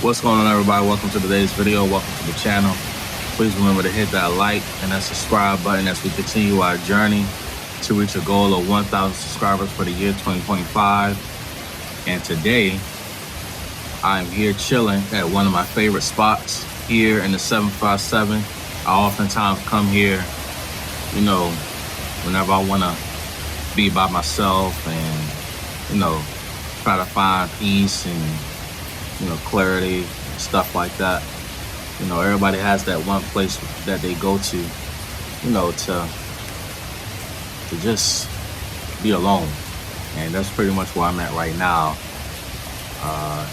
What's going on, everybody? Welcome to today's video. Welcome to the channel. Please remember to hit that like and that subscribe button as we continue our journey to reach a goal of 1,000 subscribers for the year 2025. And today, I'm here chilling at one of my favorite spots here in the 757. I oftentimes come here, whenever I want to be by myself and, try to find peace and clarity, stuff like that. Everybody has that one place that they go to, to just be alone. And that's pretty much where I'm at right now.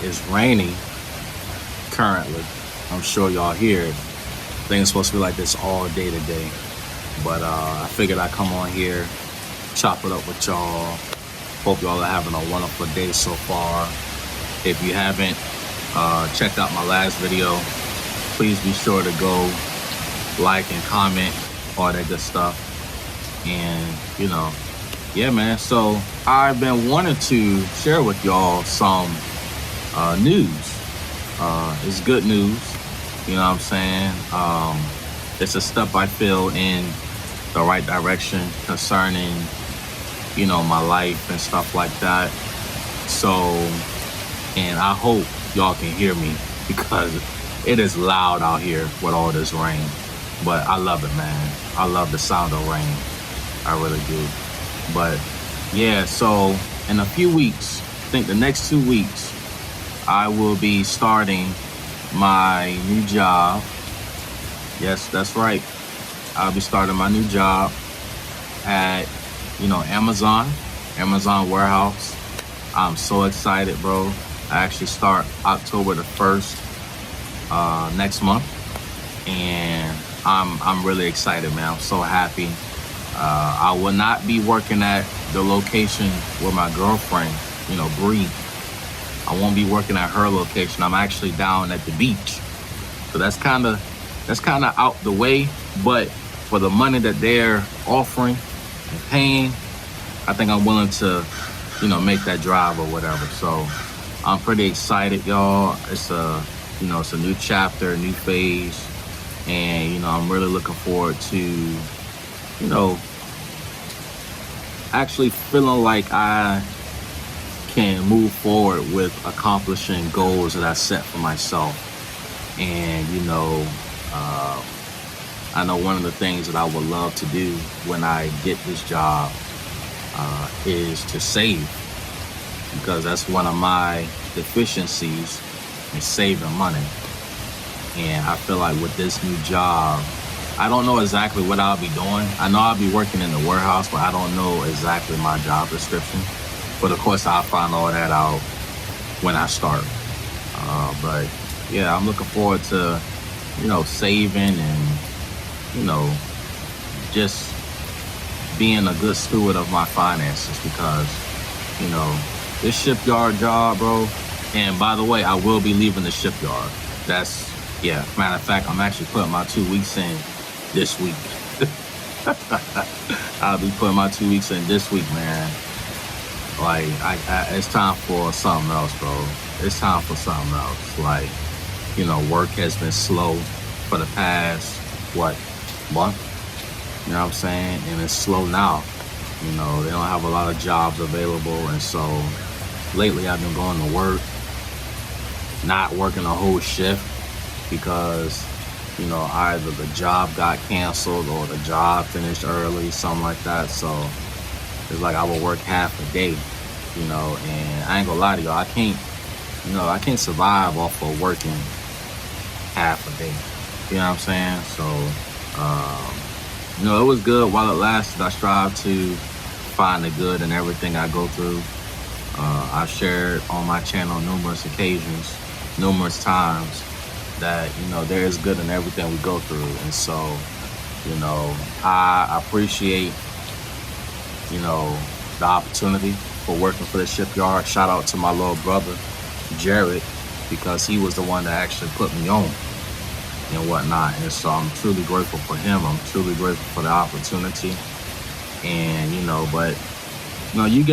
It's raining currently. I'm sure y'all hear it. I think it's supposed to be like this all day today. But I figured I'd come on here, chop it up with y'all. Hope y'all are having a wonderful day so far. If you haven't checked out my last video, please be sure to go like and comment, all that good stuff. And yeah, man, so I've been wanting to share with y'all some news. It's good news, you know what I'm saying? It's a step I feel in the right direction concerning my life and stuff like that. So, and I hope y'all can hear me because it is loud out here with all this rain. But I love it, man. I love the sound of rain. I really do. But yeah, so in a few weeks, I think the next 2 weeks, I will be starting my new job. Yes, that's right. I'll be starting my new job at, Amazon warehouse. I'm so excited, bro. I actually start October the 1st, next month. And I'm really excited, man. I'm so happy. I will not be working at the location with my girlfriend, Bree. I won't be working at her location. I'm actually down at the beach. So that's kind of out the way, but for the money that they're offering and paying, I think I'm willing to, make that drive or whatever. So I'm pretty excited, y'all. It's a new chapter, a new phase. And, I'm really looking forward to, actually feeling like I can move forward with accomplishing goals that I set for myself. And, I know one of the things that I would love to do when I get this job is to save, because that's one of my deficiencies in saving money. And I feel like with this new job, I don't know exactly what I'll be doing. I know I'll be working in the warehouse, but I don't know exactly my job description. But of course, I'll find all that out when I start. But yeah, I'm looking forward to, saving and, just being a good steward of my finances, because, this shipyard job, bro. And by the way, I will be leaving the shipyard. Matter of fact, I'm actually putting my 2 weeks in this week. I'll be putting my 2 weeks in this week, man. Like, it's time for something else, bro. It's time for something else. Like, work has been slow for the past, month? You know what I'm saying? And it's slow now. They don't have a lot of jobs available. And so lately I've been going to work, not working a whole shift, because, either the job got canceled or the job finished early, something like that. So it's like I will work half a day, and I ain't gonna lie to y'all, I can't survive off of working half a day. You know what I'm saying? So, it was good while it lasted. I strive to find the good in everything I go through. I've shared on my channel numerous occasions, numerous times, that, there is good in everything we go through. And so, I appreciate, the opportunity for working for the shipyard. Shout out to my little brother, Jared, because he was the one that actually put me on and whatnot. And so I'm truly grateful for him. I'm truly grateful for the opportunity. And, but, you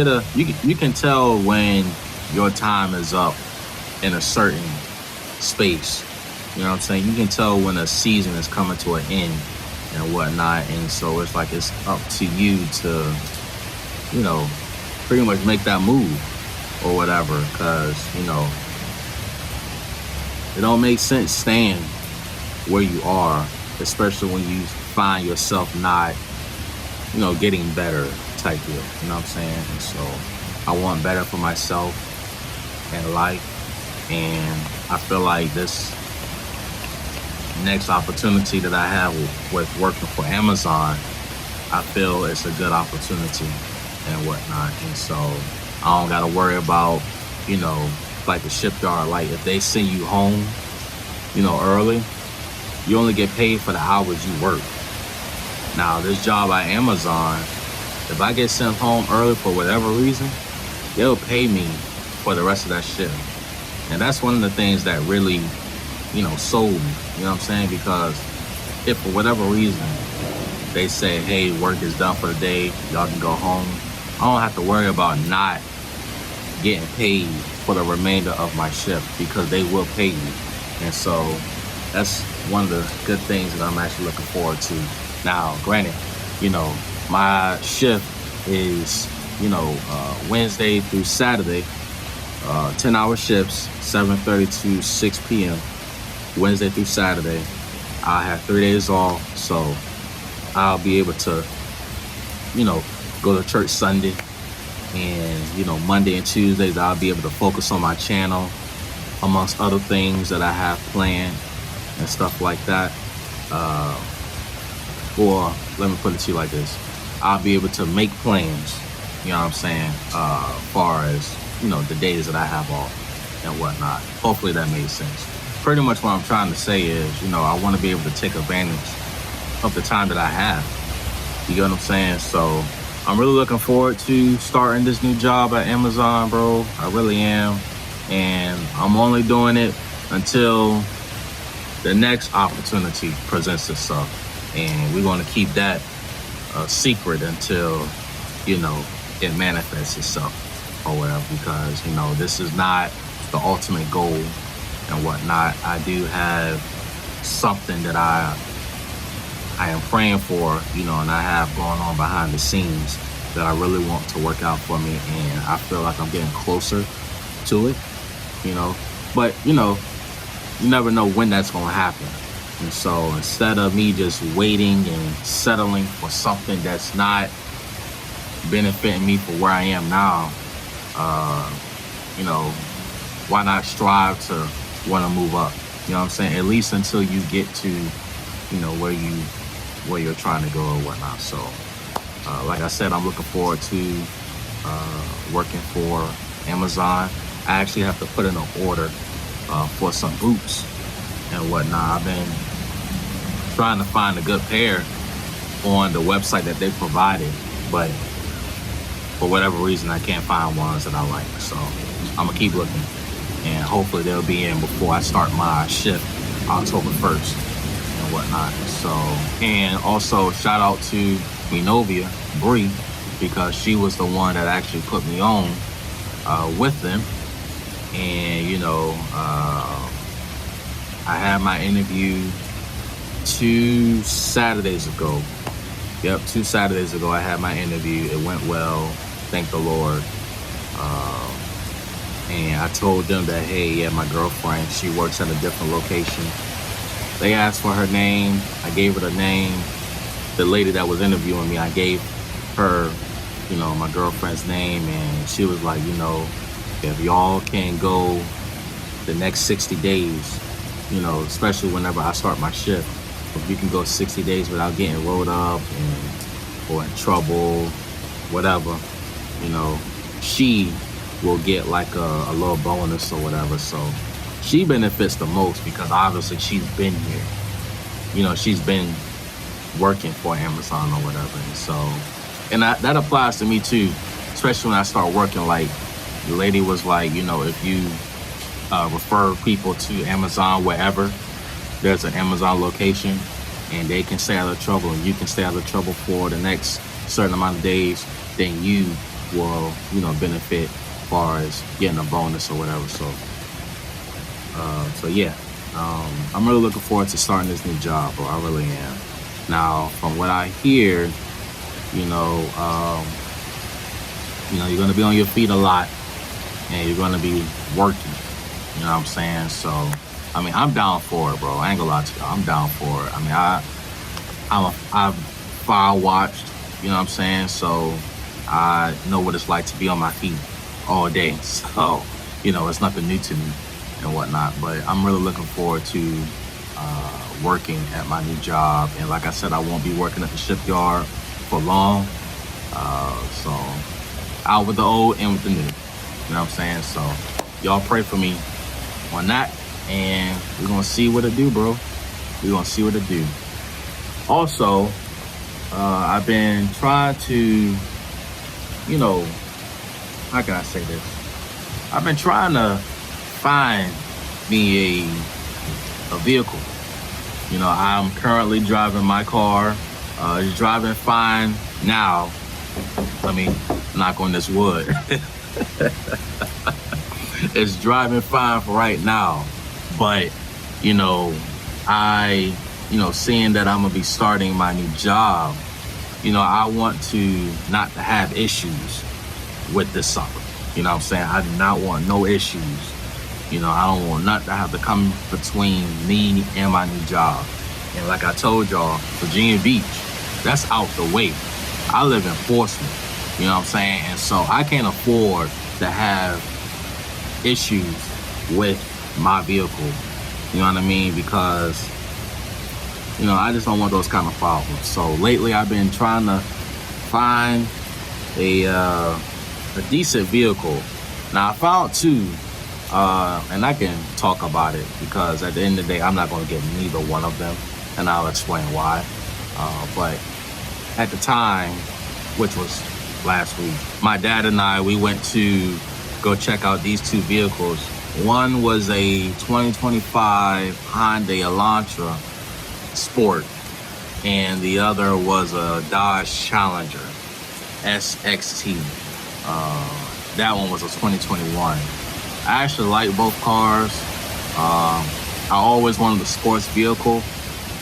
can tell when your time is up in a certain space. You know what I'm saying? You can tell when a season is coming to an end and whatnot. And so it's like it's up to you to, you know, pretty much make that move or whatever. Because, you know, it don't make sense staying where you are, especially when you find yourself not, you know, getting better type deal. You know what I'm saying? And so I want better for myself in life. And I feel like this next opportunity that I have with working for Amazon, I feel it's a good opportunity and whatnot. And so I don't got to worry about, you know, like the shipyard. Like if they send you home, you know, early, you only get paid for the hours you work. Now, this job at Amazon, if I get sent home early for whatever reason, they'll pay me for the rest of that shift. And that's one of the things that really, you know, sold me. You know what I'm saying? Because if for whatever reason they say, hey, work is done for the day, y'all can go home, I don't have to worry about not getting paid for the remainder of my shift because they will pay you. And so that's one of the good things that I'm actually looking forward to. Now, granted, you know, my shift is, you know, Wednesday through Saturday, 10-hour shifts, 7:30 to 6 p.m. Wednesday through Saturday. I have 3 days off, so I'll be able to, you know, go to church Sunday, and, you know, Monday and Tuesdays I'll be able to focus on my channel, amongst other things that I have planned and stuff like that. Or let me put it to you like this. I'll be able to make plans, you know what I'm saying, far as, you know, the days that I have off and whatnot. Hopefully that made sense. Pretty much what I'm trying to say is, you know, I want to be able to take advantage of the time that I have. You get what I'm saying? So I'm really looking forward to starting this new job at Amazon, bro. I really am. And I'm only doing it until the next opportunity presents itself. And we're going to keep that a secret until, you know, it manifests itself or whatever, because, you know, this is not the ultimate goal and whatnot. I do have something that I am praying for, you know, and I have going on behind the scenes that I really want to work out for me. And I feel like I'm getting closer to it, you know, but, you know, you never know when that's going to happen. And so instead of me just waiting and settling for something that's not benefiting me for where I am now, you know, why not strive to want to move up? You know what I'm saying? At least until you get to, you know, where you're trying to go or whatnot. So, like I said, I'm looking forward to working for Amazon. I actually have to put in an order for some boots and whatnot. I've been trying to find a good pair on the website that they provided, but for whatever reason, I can't find ones that I like. So I'm gonna keep looking, and hopefully they'll be in before I start my shift October 1st and whatnot. So, and also shout out to Enovia Bree, because she was the one that actually put me on with them. And, you know, I had my interview 2 Saturdays ago. Yep, 2 Saturdays ago I had my interview. It went well, thank the Lord. And I told them that, hey, yeah, my girlfriend, she works at a different location. They asked for her name. I gave her the name. The lady that was interviewing me, I gave her, you know, my girlfriend's name, and she was like, you know, if y'all can go the next 60 days, you know, especially whenever I start my shift, if you can go 60 days without getting rolled up or in trouble, whatever, you know, she will get like a little bonus or whatever. So she benefits the most because obviously she's been here. You know, she's been working for Amazon or whatever. And so, and that applies to me too, especially when I start working. Like, the lady was like, you know, if you refer people to Amazon wherever there's an Amazon location, and they can stay out of trouble and you can stay out of trouble for the next certain amount of days, then you will, you know, benefit as far as getting a bonus or whatever. So So yeah, I'm really looking forward to starting this new job, bro. I really am. Now, from what I hear, you know, um, you're gonna be on your feet a lot, and you're gonna be working. You know what I'm saying? So, I mean, I'm down for it, bro. I ain't gonna lie to you. I'm down for it. I mean, I've fire watched. You know what I'm saying? So, I know what it's like to be on my feet all day. So, it's nothing new to me and whatnot. But I'm really looking forward to working at my new job. And like I said, I won't be working at the shipyard for long. So out with the old and with the new. You know what I'm saying? So y'all pray for me on that. And we're going to see what it do, bro. We're going to see what it do. Also, I've been trying to, how can I say this? I've been trying to find me a vehicle. I'm currently driving my car. It's driving fine now. Let me knock on this wood. It's driving fine for right now. But, seeing that I'm going to be starting my new job, I want to not to have issues with this sucker. You know what I'm saying? I do not want no issues. I don't want nothing to have to come between me and my new job. And like I told y'all, Virginia Beach, that's out the way. I live in Portsmouth, you know what I'm saying? And so I can't afford to have issues with my vehicle, you know what I mean? Because, I just don't want those kind of problems. So lately I've been trying to find a decent vehicle. Now I found two. And I can talk about it because at the end of the day, I'm not going to get neither one of them, and I'll explain why. But at the time, which was last week, my dad and I, we went to go check out these two vehicles. One was a 2025 Hyundai Elantra Sport, and the other was a Dodge Challenger SXT. That one was a 2021. I actually like both cars. I always wanted a sports vehicle.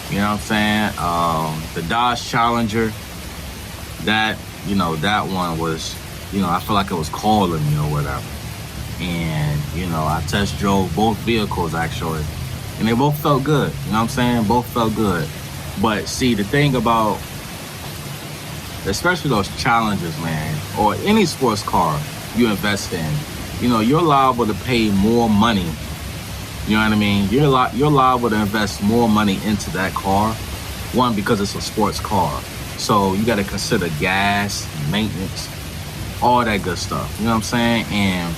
You know what I'm saying? The Dodge Challenger, that one was, I feel like it was calling me or whatever. And, I test drove both vehicles actually. And they both felt good. You know what I'm saying? Both felt good. But see, the thing about, especially those Challengers, man, or any sports car you invest in, you're liable to pay more money. You know what I mean? You're liable to invest more money into that car. One, because it's a sports car. So you got to consider gas, maintenance, all that good stuff. You know what I'm saying? And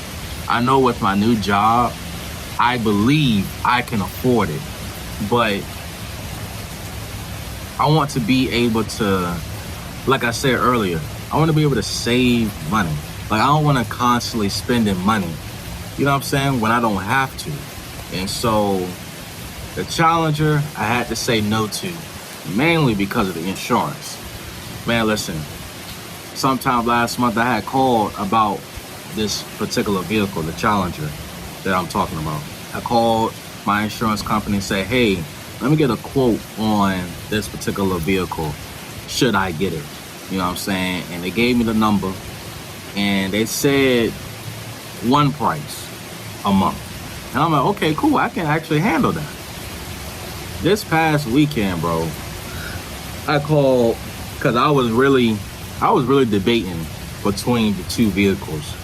I know with my new job, I believe I can afford it. But I want to be able to, like I said earlier, I want to be able to save money. Like, I don't want to constantly spending money, you know what I'm saying, when I don't have to. And so the Challenger, I had to say no to, mainly because of the insurance. Man, listen, sometime last month I had called about this particular vehicle, the Challenger that I'm talking about. I called my insurance company and said, hey, let me get a quote on this particular vehicle. Should I get it? You know what I'm saying? And they gave me the number. And they said one price a month. And I'm like, okay, cool. I can actually handle that. This past weekend, bro, I called because I was really debating between the two vehicles.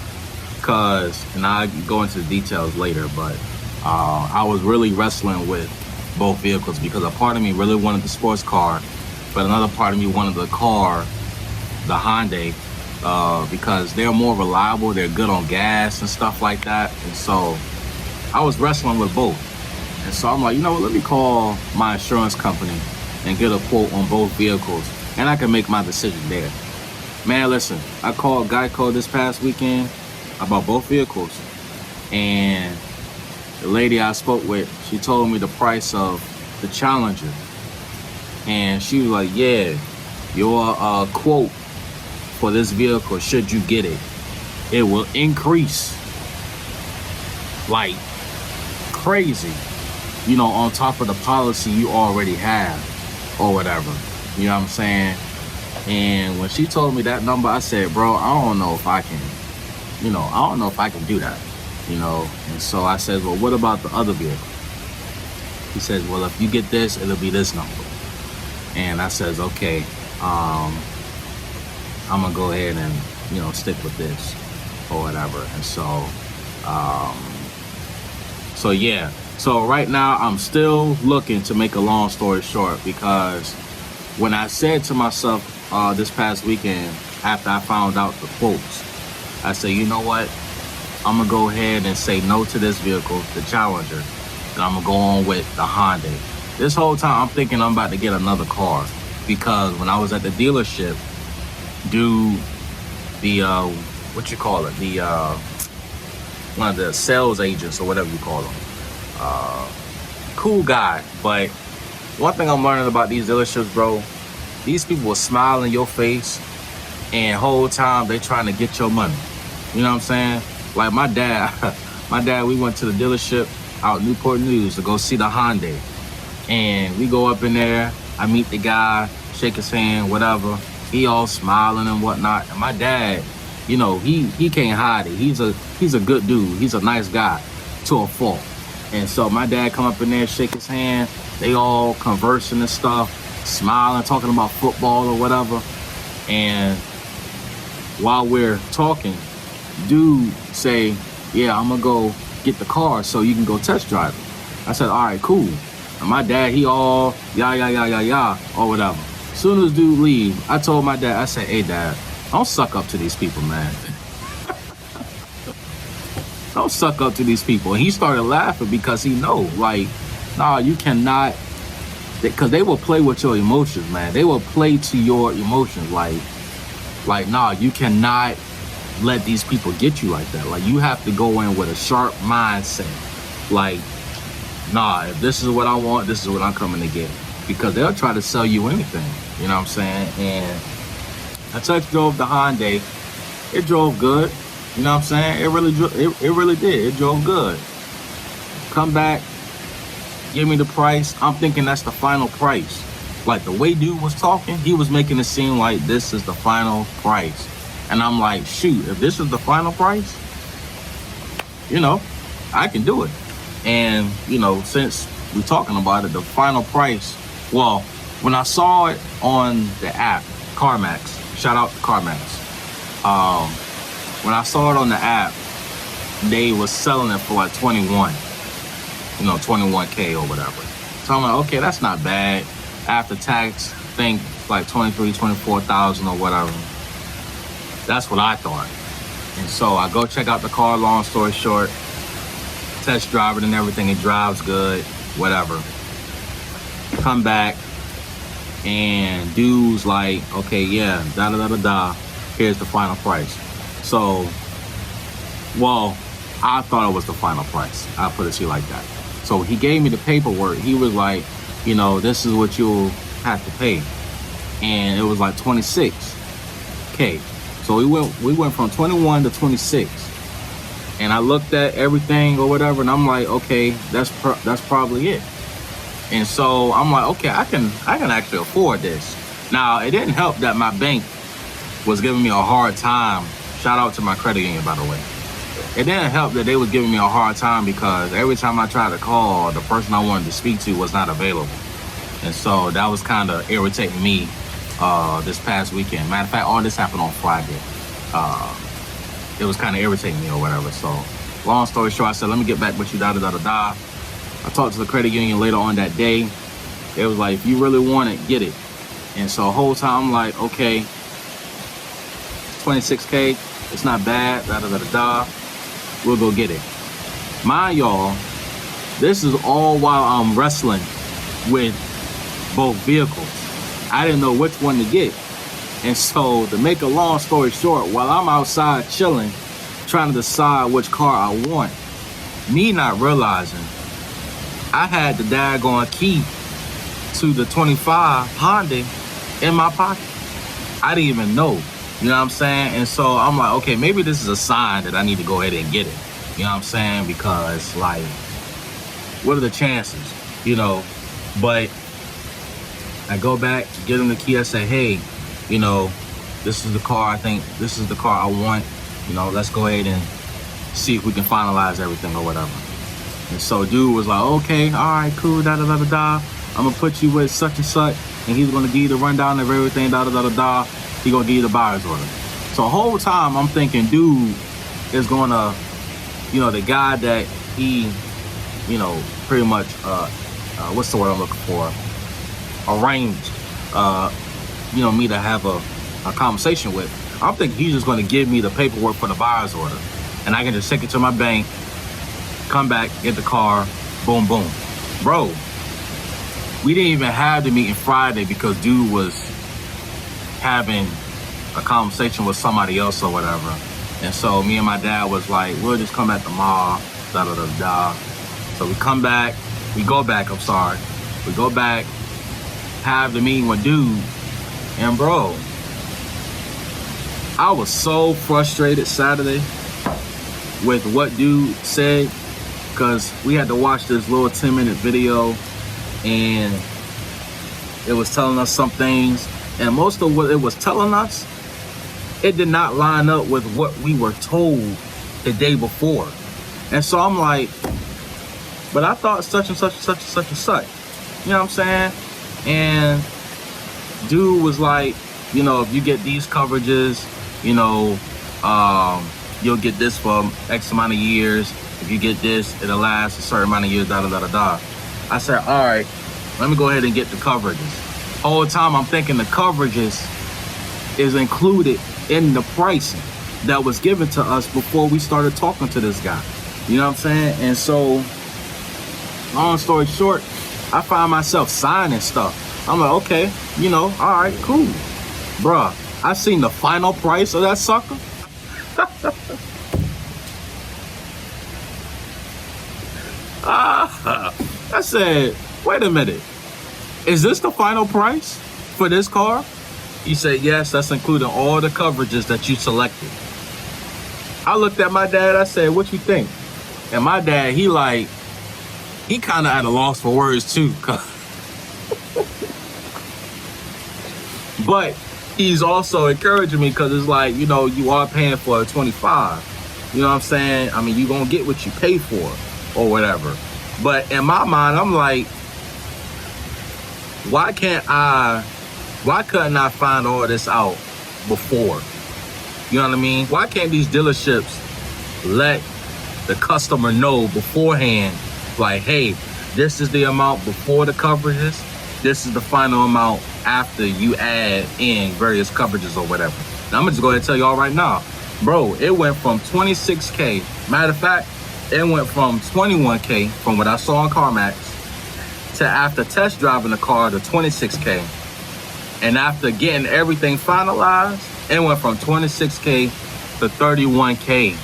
And I'll go into the details later, but I was really wrestling with both vehicles because a part of me really wanted the sports car, but another part of me wanted the Hyundai, because they're more reliable, they're good on gas and stuff like that. And so I was wrestling with both. And so I'm like, you know what, let me call my insurance company and get a quote on both vehicles, and I can make my decision there. Man, listen, I called Geico this past weekend about both vehicles, and the lady I spoke with, she told me the price of the Challenger. And she was like, yeah, your quote for this vehicle, should you get it, it will increase like crazy, on top of the policy you already have or whatever. You know what I'm saying? And when she told me that number, I said, bro, I don't know if I can, I don't know if I can do that, And so I said, well, what about the other vehicle? He says, well, if you get this, it'll be this number. And I says, okay, I'm gonna go ahead and, stick with this or whatever. And so yeah. So right now I'm still looking, to make a long story short, because when I said to myself this past weekend, after I found out the quotes, I said, you know what? I'm gonna go ahead and say no to this vehicle, the Challenger, and I'm gonna go on with the Hyundai. This whole time I'm thinking I'm about to get another car, because when I was at the dealership, the one of the sales agents or whatever you call them, cool guy, but one thing I'm learning about these dealerships, bro, these people will smile in your face, and whole time they trying to get your money. You know what I'm saying? Like my dad, we went to the dealership out Newport News to go see the Hyundai. And we go up in there, I meet the guy, shake his hand, whatever. He all smiling and whatnot. And my dad, he can't hide it. He's a good dude. He's a nice guy to a fault. And so my dad come up in there, shake his hand. They all conversing and stuff, smiling, talking about football or whatever. And while we're talking, dude say, yeah, I'm gonna go get the car so you can go test drive it. I said, all right, cool. And my dad, he all yeah, or whatever. Soon as dude leave, I told my dad, I said, hey dad, don't suck up to these people, man. Don't suck up to these people. And he started laughing because he know, like, nah, you cannot, because they will play with your emotions, man. They will play to your emotions, like, nah, you cannot let these people get you like that. Like, you have to go in with a sharp mindset. Like, nah, if this is what I want, this is what I'm coming to get. Because they'll try to sell you anything. You know what I'm saying? And I test drove the Hyundai. It drove good. You know what I'm saying? It really did. It drove good. Come back, give me the price. I'm thinking that's the final price. Like, the way dude was talking, he was making it seem like this is the final price. And I'm like, shoot, if this is the final price, I can do it. And, since we're talking about it, the final price, well, when I saw it on the app, CarMax, shout out to CarMax. When I saw it on the app, they was selling it for like 21K or whatever. So I'm like, okay, that's not bad. After tax, I think like 24,000 or whatever. That's what I thought. And so I go check out the car, long story short, test drive it and everything. It drives good, whatever. Come back, and dude's like, okay, yeah, here's the final price. So, well, I thought it was the final price. I'll put it to you like that. So he gave me the paperwork. He was like, this is what you'll have to pay. And it was like 26K. So we went from 21 to 26. And I looked at everything or whatever, and I'm like, okay, that's probably it. And so I'm like, okay, I can actually afford this. Now, it didn't help that my bank was giving me a hard time. Shout out to my credit union, by the way. It didn't help that they was giving me a hard time because every time I tried to call, the person I wanted to speak to was not available. And so that was kind of irritating me this past weekend. Matter of fact, all this happened on Friday. It was kind of irritating me or whatever. So long story short, I said, let me get back with you, I talked to the credit union later on that day. It was like, if you really want it, get it. And so the whole time I'm like, okay, 26K, it's not bad, we'll go get it. Mind y'all, this is all while I'm wrestling with both vehicles. I didn't know which one to get. And so, to make a long story short, while I'm outside chilling, trying to decide which car I want, me not realizing I had the daggone key to the 25 Honda in my pocket. I didn't even know. You know what I'm saying? And so I'm like, okay, maybe this is a sign that I need to go ahead and get it. You know what I'm saying? Because, like, what are the chances, you know? But I go back, get him the key. I say, hey, you know, this is the car. I think this is the car I want. You know, let's go ahead and see if we can finalize everything or whatever. And so dude was like, okay, all right, cool, da da da da da. I'm gonna put you with such and such, and he's gonna give you the rundown of everything, da da da da da. He gonna give you the buyer's order. So the whole time I'm thinking, dude is gonna, you know, the guy that he, you know, pretty much, what's the word I'm looking for? Arranged, you know, me to have a conversation with. I'm thinking he's just gonna give me the paperwork for the buyer's order, and I can just take it to my bank, come back, get the car, boom, boom. Bro, we didn't even have the meeting Friday because dude was having a conversation with somebody else or whatever. And so me and my dad was like, we'll just come at the mall, da da da da. So we go back, we go back, have the meeting with dude, and bro, I was so frustrated Saturday with what dude said, because we had to watch this little 10-minute video, and it was telling us some things, and most of what it was telling us, it did not line up with what we were told the day before. And so I'm like, but I thought such and such and such and such and such. You know what I'm saying? And dude was like, you know, if you get these coverages, you know, you'll get this for X amount of years. If you get this, it'll last a certain amount of years, da da da da da. I said, all right, let me go ahead and get the coverages. Whole time I'm thinking the coverages is included in the pricing that was given to us before we started talking to this guy. You know what I'm saying? And so, long story short, I find myself signing stuff. I'm like, okay, you know, all right, cool. Bruh, I seen the final price of that sucker. I said, wait a minute. Is this the final price for this car? He said, yes, that's including all the coverages that you selected. I looked at my dad, I said, what you think? And my dad, he kind of at a loss for words too. But he's also encouraging me because it's like, you know, you are paying for a 25. You know what I'm saying? I mean, you're going to get what you pay for or whatever. But in my mind, I'm like, why couldn't I find all this out before? You know what I mean? Why can't these dealerships let the customer know beforehand, like, hey, this is the amount before the coverages, this is the final amount after you add in various coverages or whatever. Now, I'm gonna just go ahead and tell y'all right now, bro, it went from 26K. Matter of fact, it went from 21K from what I saw on CarMax to, after test driving the car, to 26K. And after getting everything finalized, it went from 26K to 31K.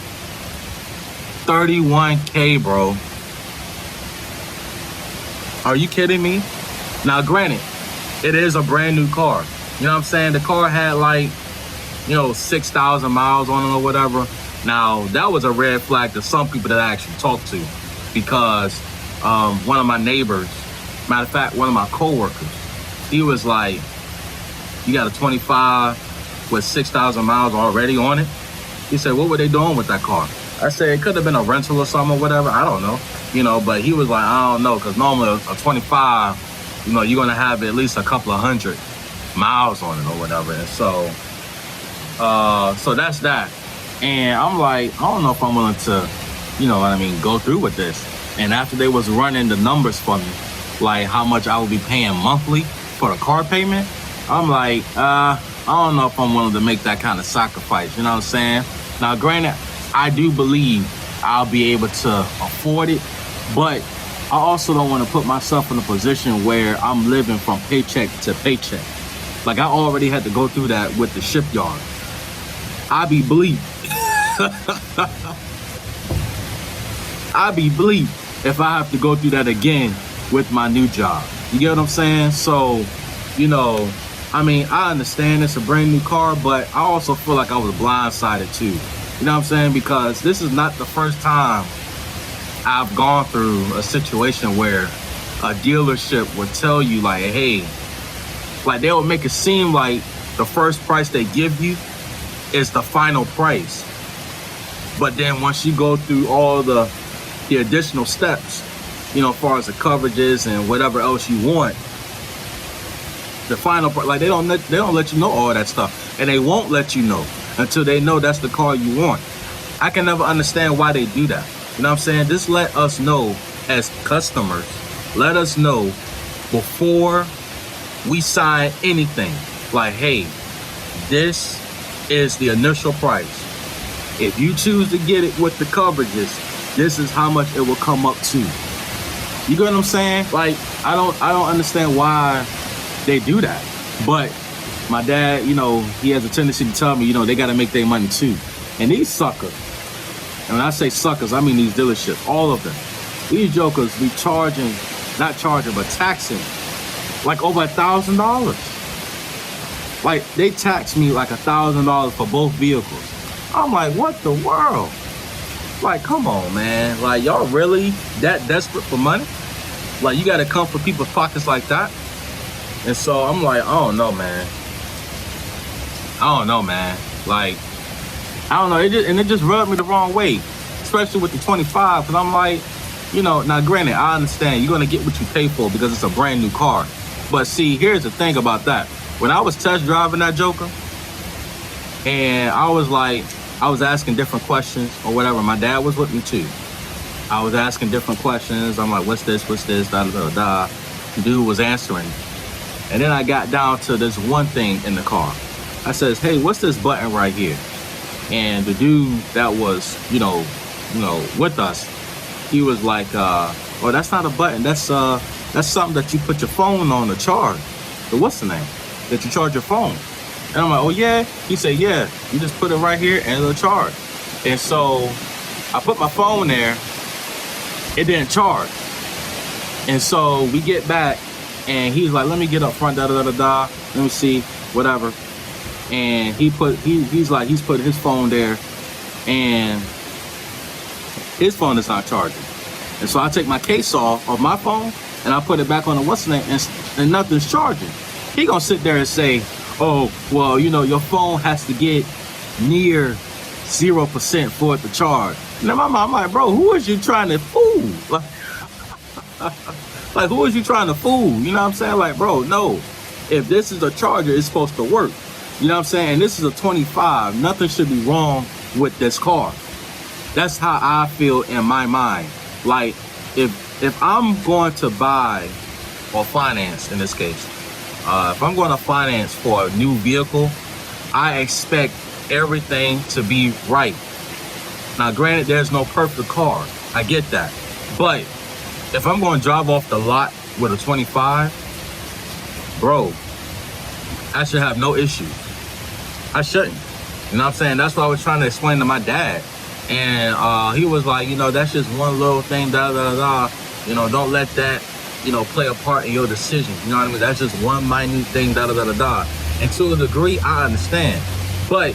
31K, bro. Are you kidding me? Now, granted, it is a brand new car. You know what I'm saying? The car had like, you know, 6,000 miles on it or whatever. Now, that was a red flag to some people that I actually talked to, because one of my neighbors, matter of fact, one of my coworkers, he was like, you got a 25 with 6,000 miles already on it? He said, what were they doing with that car? I said, it could have been a rental or something or whatever. I don't know. You know, but he was like, I don't know, because normally a 25, you know, you're going to have at least a couple of hundred miles on it or whatever. And so, so that's that. And I'm like, I don't know if I'm willing to, you know what I mean, go through with this. And after they was running the numbers for me, like how much I would be paying monthly for the car payment, I'm like, I don't know if I'm willing to make that kind of sacrifice. You know what I'm saying? Now, granted, I do believe I'll be able to afford it, but I also don't want to put myself in a position where I'm living from paycheck to paycheck. Like, I already had to go through that with the shipyard. I be bleep. I be bleep if I have to go through that again with my new job. You get what I'm saying? So, you know, I mean, I understand it's a brand new car, but I also feel like I was blindsided too. You know what I'm saying? Because this is not the first time I've gone through a situation where a dealership would tell you like, hey, like they would make it seem like the first price they give you is the final price. But then once you go through all the additional steps, you know, as far as the coverages and whatever else you want, the final part, like they don't let you know all that stuff, and they won't let you know until they know that's the car you want. I can never understand why they do that. You know what I'm saying? Just let us know as customers. Let us know before we sign anything. Like, hey, this is the initial price. If you choose to get it with the coverages, this is how much it will come up to. You get what I'm saying? Like, I don't understand why they do that. But my dad, you know, he has a tendency to tell me, you know, they got to make their money too. And these suckers, and when I say suckers, I mean these dealerships, all of them. These jokers be charging, not charging, but taxing like over $1,000. Like they tax me like $1,000 for both vehicles. I'm like, what the world? Like, come on, man. Like, y'all really that desperate for money? Like, you got to come for people's pockets like that? And so I'm like, I don't know, man. Like, I don't know. It just rubbed me the wrong way, especially with the 25. Because I'm like, you know, now granted, I understand you're going to get what you pay for because it's a brand new car. But see, here's the thing about that. When I was test driving that Joker, and I was asking different questions or whatever. My dad was with me too. I was asking different questions. I'm like, what's this, da, da, da, da. The dude was answering. And then I got down to this one thing in the car. I says, hey, what's this button right here? And the dude that was, you know, with us, he was like, oh, that's not a button. That's something that you put your phone on to charge. So what's the name? That you charge your phone. And I'm like, oh yeah? He said, yeah, you just put it right here and it'll charge. And so I put my phone there, it didn't charge. And so we get back and he's like, let me get up front, da da da da, let me see, whatever. And he's put his phone there and his phone is not charging. And so I take my case off of my phone and I put it back on the what's the name and nothing's charging. He gonna sit there and say, oh, well, you know, your phone has to get near 0% for it to charge. And I'm like, bro, who is you trying to fool? Like, who is you trying to fool? You know what I'm saying? Like, bro, no. If this is a charger, it's supposed to work. You know what I'm saying? And this is a 25. Nothing should be wrong with this car. That's how I feel in my mind. Like, if I'm going to buy or finance, in this case, if I'm going to finance for a new vehicle, I expect everything to be right. Now, granted, there's no perfect car. I get that. But if I'm going to drive off the lot with a 25, bro, I should have no issue. I shouldn't. You know what I'm saying? That's what I was trying to explain to my dad. And he was like, you know, that's just one little thing, da da da. You know, don't let that, you know, play a part in your decision. You know what I mean? That's just one minute thing, da da da da da. And to a degree, I understand. But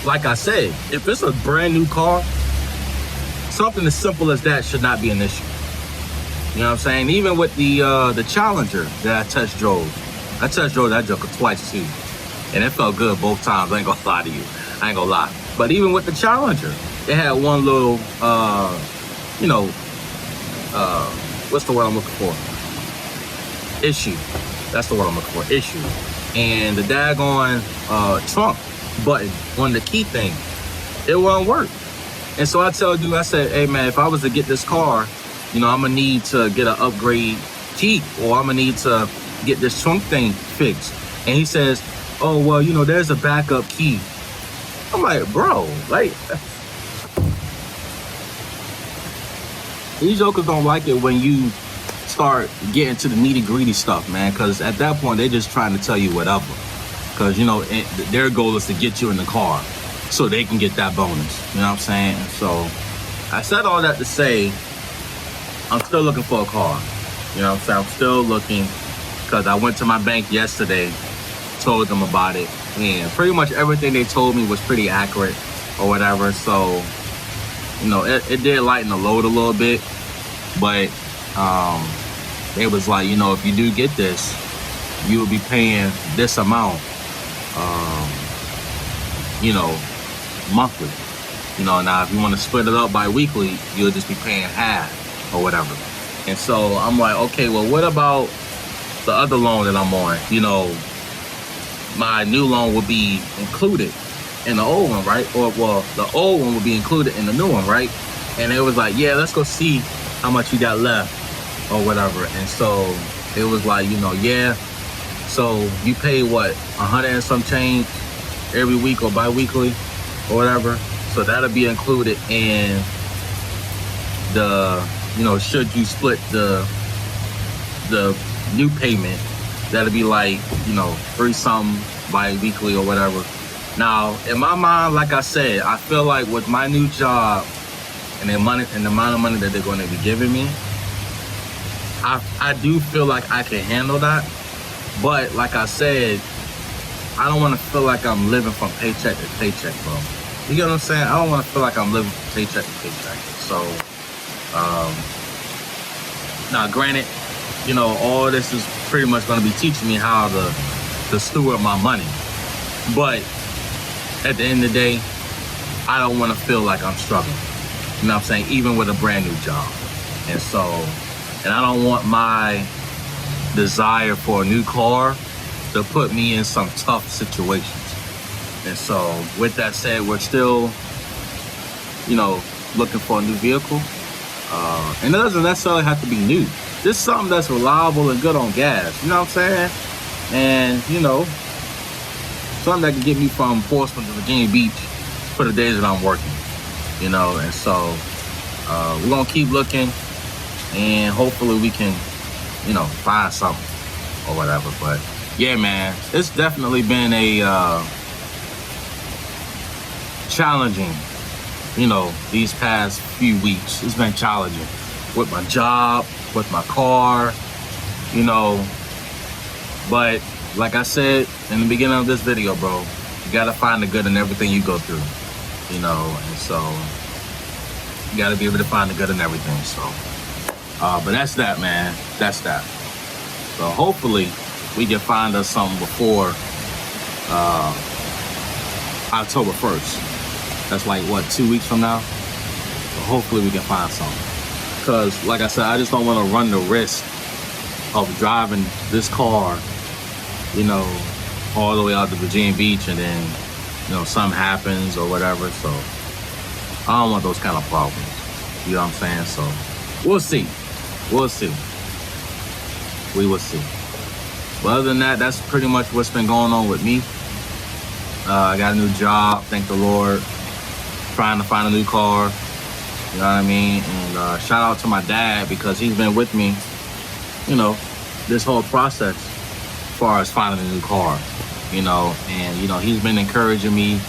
like I said, if it's a brand new car, something as simple as that should not be an issue. You know what I'm saying? Even with the Challenger that I test drove that joker twice too. And it felt good both times. I ain't gonna lie to you. I ain't gonna lie. But even with the Challenger, it had one little, you know, what's the word I'm looking for? Issue. That's the word I'm looking for. Issue. And the daggone trunk button on the key thing, it won't work. And so I tell you, I said, hey man, if I was to get this car, you know, I'm gonna need to get an upgrade key, or I'm gonna need to get this trunk thing fixed. And he says, oh, well, you know, there's a backup key. I'm like, bro, like, these jokers don't like it when you start getting to the nitty gritty stuff, man, because at that point, they're just trying to tell you whatever. Because, you know, their goal is to get you in the car so they can get that bonus. You know what I'm saying? So I said all that to say, I'm still looking for a car. You know what I'm saying? I'm still looking, because I went to my bank yesterday, told them about it, and pretty much everything they told me was pretty accurate or whatever. So, you know, it did lighten the load a little bit. But they was like, you know, if you do get this, you will be paying this amount, you know, monthly. You know, now if you want to split it up bi-weekly, you'll just be paying half or whatever. And so I'm like, okay, well, what about the other loan that I'm on? You know, my new loan will be included in the old one, right? Or, well, the old one will be included in the new one, right? And it was like, yeah, let's go see how much you got left or whatever. And so it was like, you know, yeah, so you pay what, 100 and some change every week or bi-weekly or whatever. So that'll be included in the, you know, should you split the new payment, that'll be like, you know, 3-something bi-weekly or whatever. Now, in my mind, like I said, I feel like with my new job and the money and the amount of money that they're going to be giving me, I do feel like I can handle that. But like I said, I don't want to feel like I'm living from paycheck to paycheck, bro. You get what I'm saying? I don't want to feel like I'm living from paycheck to paycheck. So, now granted, you know, all this is pretty much going to be teaching me how to steward my money. But at the end of the day, I don't want to feel like I'm struggling. You know what I'm saying? Even with a brand new job. And so, and I don't want my desire for a new car to put me in some tough situations. And so with that said, we're still, you know, looking for a new vehicle. And it doesn't necessarily have to be new. Just something that's reliable and good on gas. You know what I'm saying? And, you know, something that can get me from Portsmouth to Virginia Beach for the days that I'm working. You know, and so we're going to keep looking, and hopefully we can, you know, find something or whatever. But yeah, man, it's definitely been a challenging, you know, these past few weeks. It's been challenging with my job, with my car, you know. But like I said in the beginning of this video, bro, you gotta find the good in everything you go through, you know. And so you gotta be able to find the good in everything. So but that's that, man. That's that. So hopefully we can find us something before October 1st. That's like, what, 2 weeks from now? So hopefully we can find something. Because, like I said, I just don't want to run the risk of driving this car, you know, all the way out to Virginia Beach, and then, you know, something happens or whatever. So I don't want those kind of problems. You know what I'm saying? So we'll see. We'll see. We will see. But other than that, that's pretty much what's been going on with me. I got a new job, thank the Lord. Trying to find a new car. You know what I mean? And shout out to my dad, because he's been with me, you know, this whole process as far as finding a new car. You know, and, you know, he's been encouraging me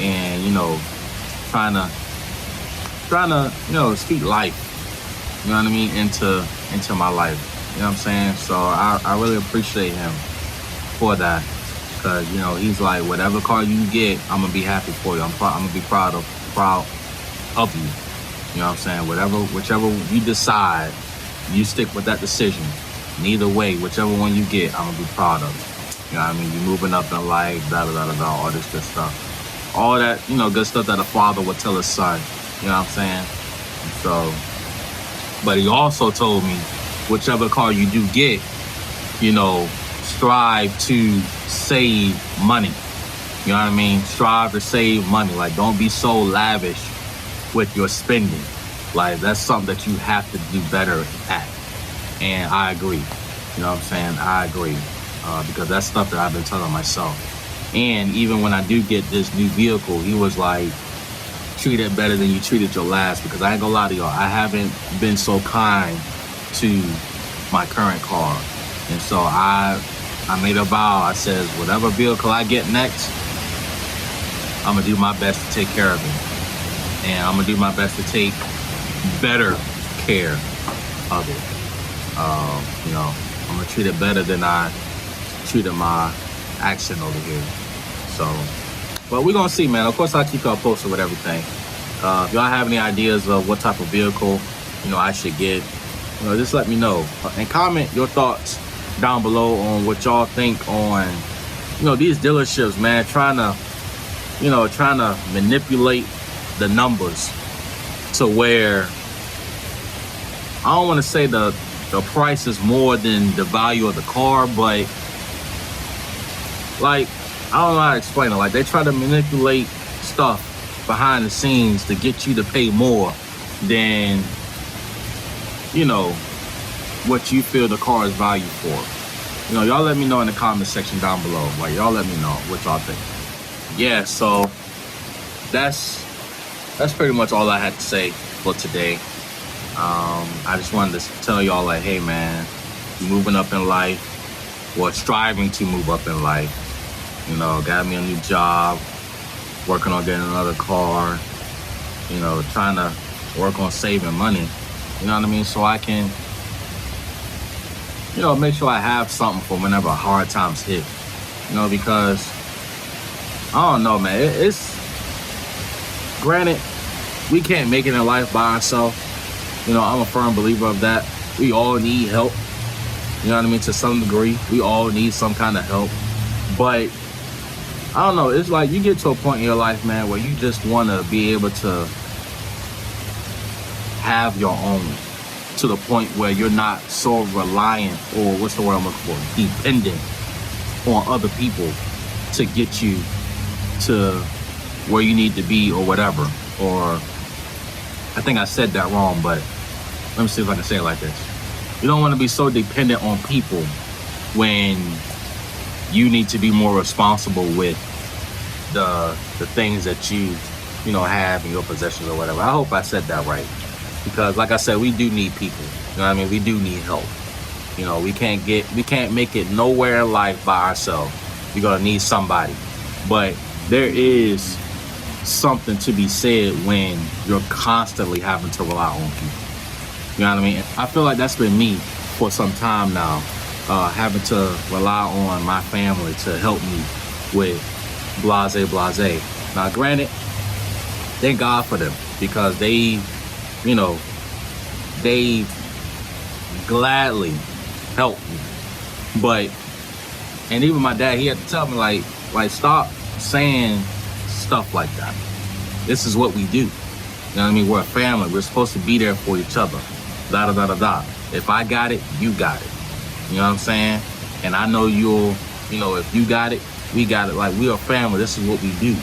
and, you know, trying to, you know, speak life. You know what I mean? Into my life. You know what I'm saying? So I really appreciate him for that. Because, you know, he's like, whatever car you get, I'm going to be happy for you. I'm going to be proud of you. You know what I'm saying? Whichever you decide, you stick with that decision. And either way, whichever one you get, I'm going to be proud of you. You know what I mean? You're moving up in life, all this good stuff. All that, you know, good stuff that a father would tell his son. You know what I'm saying? And so, but he also told me, whichever car you do get, you know, strive to save money. You know what I mean? Strive to save money. Like, don't be so lavish with your spending. Like, that's something that you have to do better at. And I agree. You know what I'm saying? I agree. Because that's stuff that I've been telling myself. And even when I do get this new vehicle, he was like, treat it better than you treated your last. Because I ain't gonna lie to y'all, I haven't been so kind to my current car. And so I made a vow. I said, whatever vehicle I get next, I'm gonna do my best to take care of it. And I'm gonna do my best to take better care of it. You know, I'm gonna treat it better than I treated my accent over here. So, but we're gonna see, man. Of course, I'll keep y'all posted with everything. If y'all have any ideas of what type of vehicle, you know, I should get, just let me know. And comment your thoughts down below on what y'all think on, these dealerships, man, trying to manipulate the numbers to where I don't want to say the price is more than the value of the car, but like, I don't know how to explain it. Like, they try to manipulate stuff behind the scenes to get you to pay more than, what you feel the car is valued for. Y'all let me know in the comment section down below. Like, y'all let me know what y'all think. Yeah, so that's pretty much all I had to say for today. I just wanted to tell y'all, like, hey man, moving up in life, or striving to move up in life. Got me a new job, working on getting another car, trying to work on saving money, you know what I mean? So I can, make sure I have something for whenever hard times hit, because I don't know, man, it's granted, we can't make it in life by ourselves. I'm a firm believer of that. We all need help, you know what I mean? To some degree, we all need some kind of help, but I don't know, it's like you get to a point in your life, man, where you just want to be able to have your own, to the point where you're not so reliant, or what's the word I'm looking for, dependent on other people to get you to where you need to be or whatever. Or I think I said that wrong, but let me see if I can say it like this. You don't want to be so dependent on people when you need to be more responsible with the things that you have in your possessions or whatever. I hope I said that right, because like I said, we do need people. You know what I mean? We do need help. We can't make it nowhere in life by ourselves. You're gonna need somebody. But there is something to be said when you're constantly having to rely on people. You know what I mean? I feel like that's been me for some time now, having to rely on my family to help me with blase. Now, granted, thank God for them, because they gladly helped me. But, and even my dad, he had to tell me, like stop saying stuff like that. This is what we do. You know what I mean? We're a family. We're supposed to be there for each other. Da da da da da. If I got it, you got it. You know what I'm saying? And I know you'll, if you got it, we got it. Like, we're a family. This is what we do. You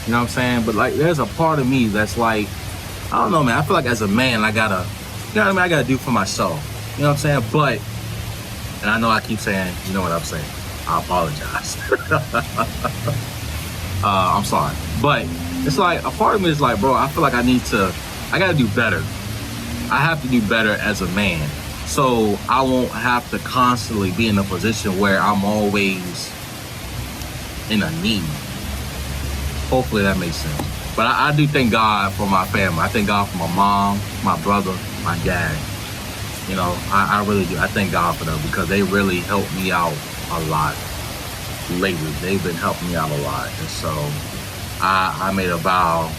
know what I'm saying? But like, there's a part of me that's like, I don't know, man. I feel like as a man, I gotta, I gotta do for myself. You know what I'm saying? But, and I know I keep saying, you know what I'm saying? I apologize. I'm sorry. But it's like, a part of me is like, bro, I feel like I gotta do better. I have to do better as a man, so I won't have to constantly be in a position where I'm always in a need. Hopefully that makes sense. But I do thank God for my family. I thank God for my mom, my brother, my dad. I really do. I thank God for them, because they really helped me out a lot lately. They've been helping me out a lot. And so I made a vow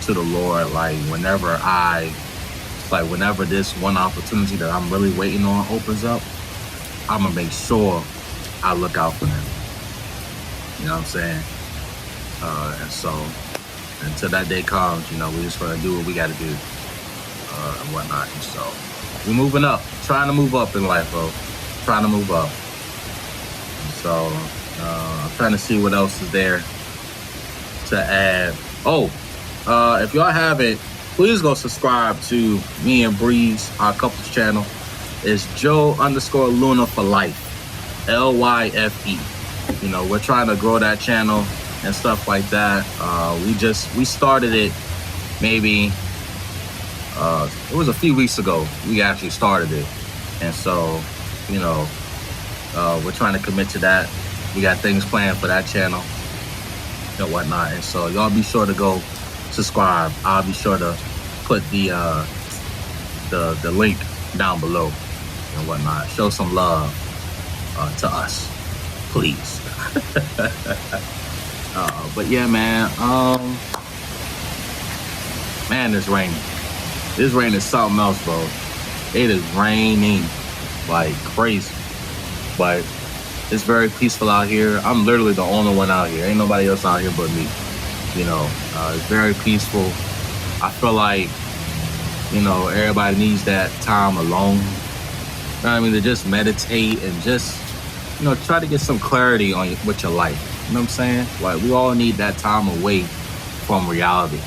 to the Lord, like, whenever this one opportunity that I'm really waiting on opens up, I'm gonna make sure I look out for them. You know what I'm saying? And so until that day comes, we're just gonna do what we gotta do, and whatnot. And so we're moving up, trying to move up in life, bro. Trying to move up. And so I'm trying to see what else is there to add. Oh, if y'all haven't, please go subscribe to me and Breeze, our couples channel. It's Joe_Luna for life, LYFE. We're trying to grow that channel and stuff like that. We started it maybe, it was a few weeks ago. We actually started it. And so, we're trying to commit to that. We got things planned for that channel and whatnot. And so y'all be sure to go subscribe. I'll be sure to put the link down below and whatnot. Show some love to us, please. But yeah, man. Man, it's raining. This rain is something else, bro. It is raining like crazy, but it's very peaceful out here. I'm literally the only one out here. Ain't nobody else out here but me. You know, it's very peaceful. I feel like, you know, everybody needs that time alone. You know what I mean? To just meditate and just, you know, try to get some clarity on with your life. You know what I'm saying? Like, we all need that time away from reality,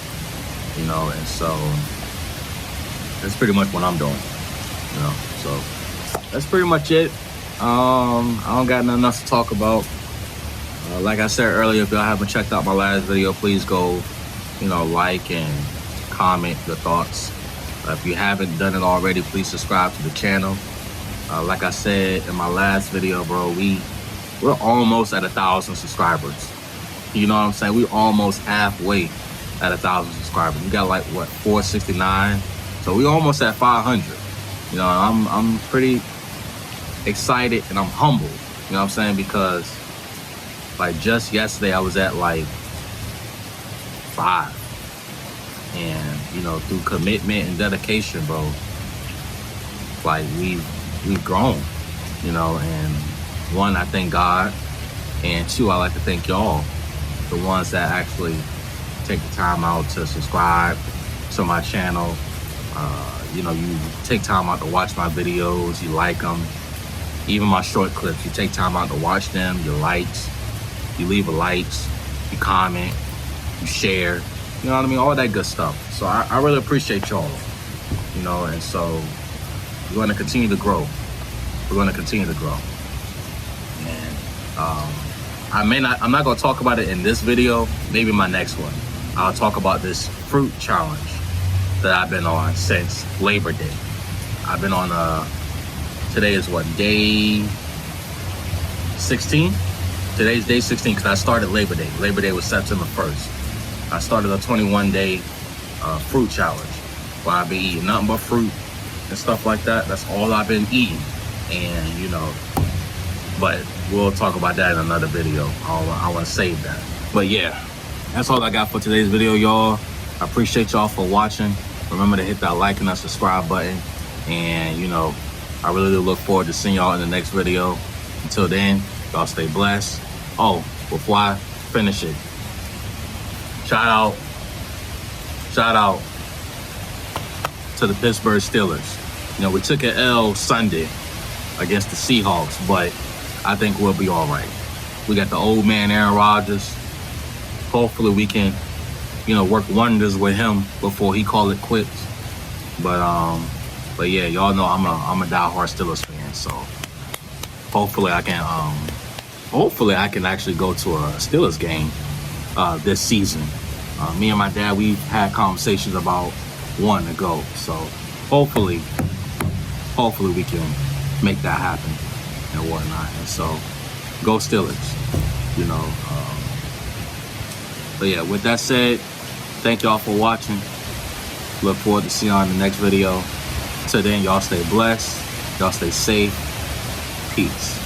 you know, and so that's pretty much what I'm doing, you know, so that's pretty much it. I don't got nothing else to talk about. Like I said earlier, if y'all haven't checked out my last video, please go, you know, like and comment your thoughts. If you haven't done it already, please subscribe to the channel. Like I said in my last video, bro, we're almost at 1,000 subscribers. You know what I'm saying? We're almost halfway at 1,000 subscribers. We got like, what, 469? So we almost at 500. You know, I'm pretty excited and I'm humbled. You know what I'm saying? Because like just yesterday I was at like 5. And, you know, through commitment and dedication, bro, like we've grown, you know, and one, I thank God, and two, I like to thank y'all, the ones that actually take the time out to subscribe to my channel. You know, you take time out to watch my videos, you like them, even my short clips, you take time out to watch them, you likes, you leave a likes, you comment, you share, you know what I mean, all that good stuff. So I really appreciate y'all, you know, and so we're going to continue to grow. We're going to continue to grow. And I'm not going to talk about it in this video, maybe my next one. I'll talk about this fruit challenge that I've been on since Labor Day. I've been on, today is what, day 16? Today's day 16 because I started Labor Day. Labor Day was September 1st. I started a 21-day fruit challenge where I've been eating nothing but fruit and stuff like that. That's all I've been eating. And, you know, but we'll talk about that in another video. I want to save that. But yeah, that's all I got for today's video, y'all. I appreciate y'all for watching. Remember to hit that like and that subscribe button. And, you know, I really do look forward to seeing y'all in the next video. Until then, y'all stay blessed. Oh, before I finish it, shout out to the Pittsburgh Steelers. You know, we took an L Sunday against the Seahawks, but I think we'll be all right. We got the old man Aaron Rodgers. Hopefully we can, you know, work wonders with him before he call it quits. But yeah, y'all know I'm a diehard Steelers fan, so hopefully I can actually go to a Steelers game this season. Me and my dad, we've had conversations about wanting to go, so hopefully we can make that happen and whatnot. And so go Steelers, you know. But yeah, with that said, thank y'all for watching. Look forward to seeing y'all in the next video. Till then, y'all stay blessed, y'all stay safe. Peace.